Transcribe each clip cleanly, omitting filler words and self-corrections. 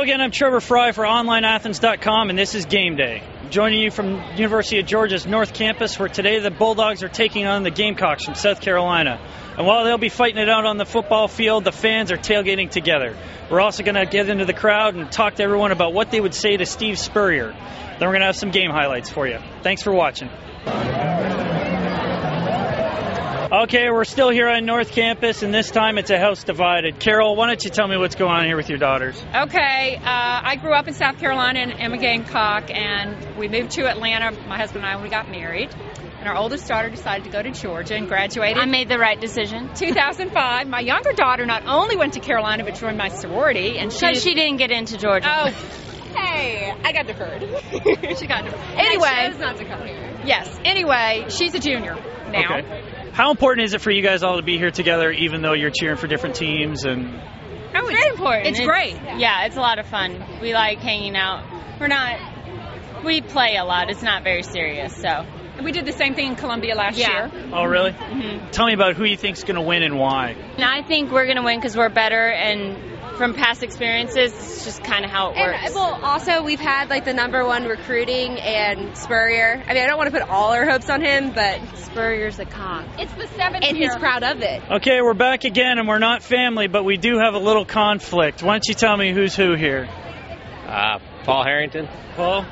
again, I'm Trevor Fry for OnlineAthens.com, and this is Game Day. I'm joining you from University of Georgia's North Campus, where today the Bulldogs are taking on the Gamecocks from South Carolina. And while they'll be fighting it out on the football field, the fans are tailgating together. We're also going to get into the crowd and talk to everyone about what they would say to Steve Spurrier. Then we're going to have some game highlights for you. Thanks for watching. Okay, we're still here on North Campus, and this time it's a house divided. Carol, why don't you tell me what's going on here with your daughters? Okay, I grew up in South Carolina and am a Gamecock, and we moved to Atlanta, my husband and I, when we got married. And our oldest daughter decided to go to Georgia and graduated. I made the right decision. 2005. My younger daughter not only went to Carolina, but joined my sorority. And she didn't get into Georgia. Oh, hey, I got deferred. She got deferred. Anyway. She chose not to come here. Yes. Anyway, she's a junior now. Okay. How important is it for you guys all to be here together, even though you're cheering for different teams? And it's very important. It's great. Yeah, it's a lot of fun. We like hanging out. We play a lot. It's not very serious, so. We did the same thing in Columbia last year. Oh, really? Mm-hmm. Tell me about who you think's going to win and why. And I think we're going to win because we're better, and from past experiences, it's just kind of how it works. Well, also, we've had, the #1 recruiting and Spurrier. I mean, I don't want to put all our hopes on him, but Spurrier's a cock. It's the 7th and year. he's proud of it. Okay, we're back again, and we're not family, but we do have a little conflict. Why don't you tell me who's who here? Paul Harrington. Paul?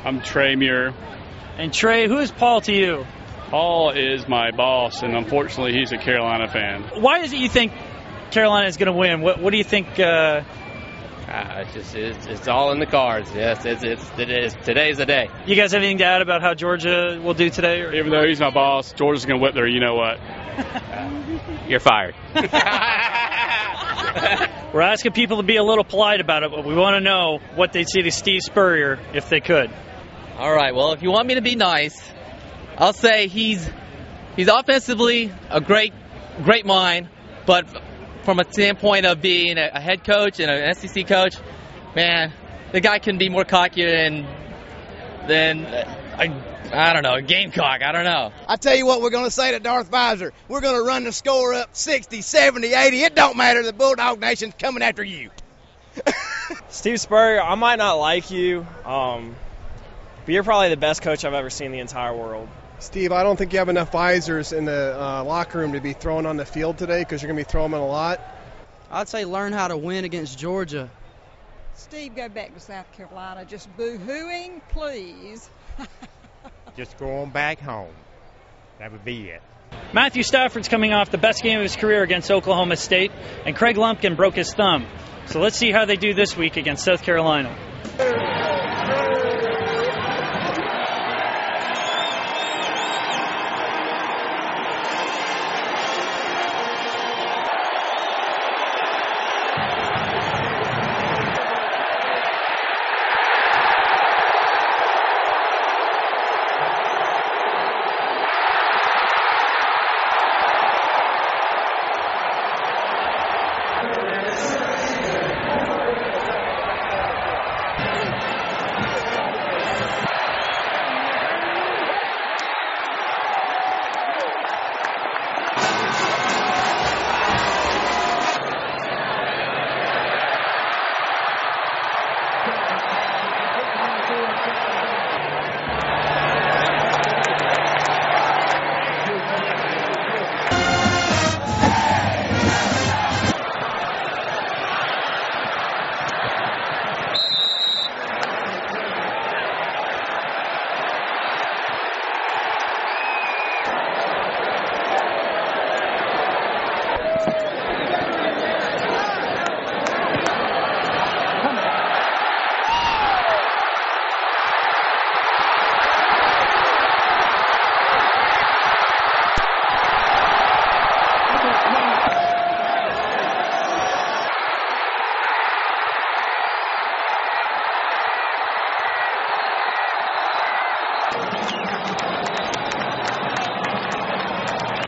I'm Trey Muir. And Trey, who is Paul to you? Paul is my boss, and unfortunately, he's a Carolina fan. Why is it you think Carolina is going to win? What do you think? It's all in the cards. Yes, today's the day. You guys have anything to add about how Georgia will do today? Or? Even though he's my boss, Georgia's going to whip their you-know-what. You're fired. We're asking people to be a little polite about it, but we want to know what they'd say to Steve Spurrier if they could. All right, well, if you want me to be nice, I'll say he's offensively a great mind, but from a standpoint of being a head coach and an SEC coach, man, the guy can be more cocky than I don't know, a Gamecock. I don't know. I tell you what we're going to say to Darth Visor. We're going to run the score up 60, 70, 80. It don't matter. The Bulldog Nation's coming after you. Steve Spurrier, I might not like you, but you're probably the best coach I've ever seen in the entire world. Steve, I don't think you have enough visors in the locker room to be thrown on the field today because you're going to be throwing them a lot. I'd say learn how to win against Georgia. Steve, go back to South Carolina. Just boo-hooing, please. Just go on back home. That would be it. Matthew Stafford's coming off the best game of his career against Oklahoma State, and Craig Lumpkin broke his thumb. So let's see how they do this week against South Carolina.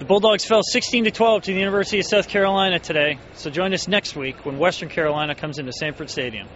Bulldogs fell 16-12 to the University of South Carolina today, so join us next week when Western Carolina comes into Sanford Stadium.